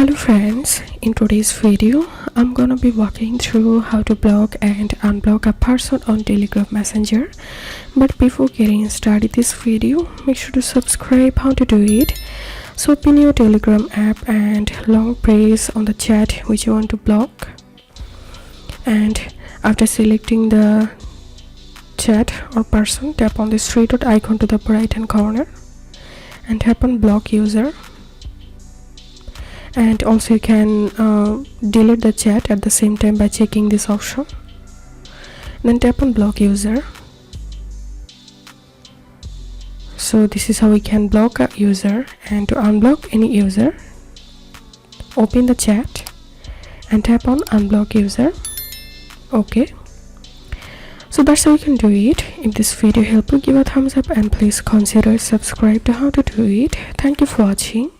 Hello friends, in today's video I'm gonna be walking through how to block and unblock a person on Telegram Messenger. But before getting started this video, make sure to subscribe. How to do it: so open your Telegram app and long press on the chat which you want to block, and after selecting the chat or person, tap on this three dot icon to the right hand corner and tap on block user. And also you can delete the chat at the same time by checking this option. Then tap on block user. So this is how we can block a user. And to unblock any user, open the chat and tap on unblock user. Okay, so that's how you can do it. If this video helped you, give a thumbs up and please consider subscribe to how to do it. Thank you for watching.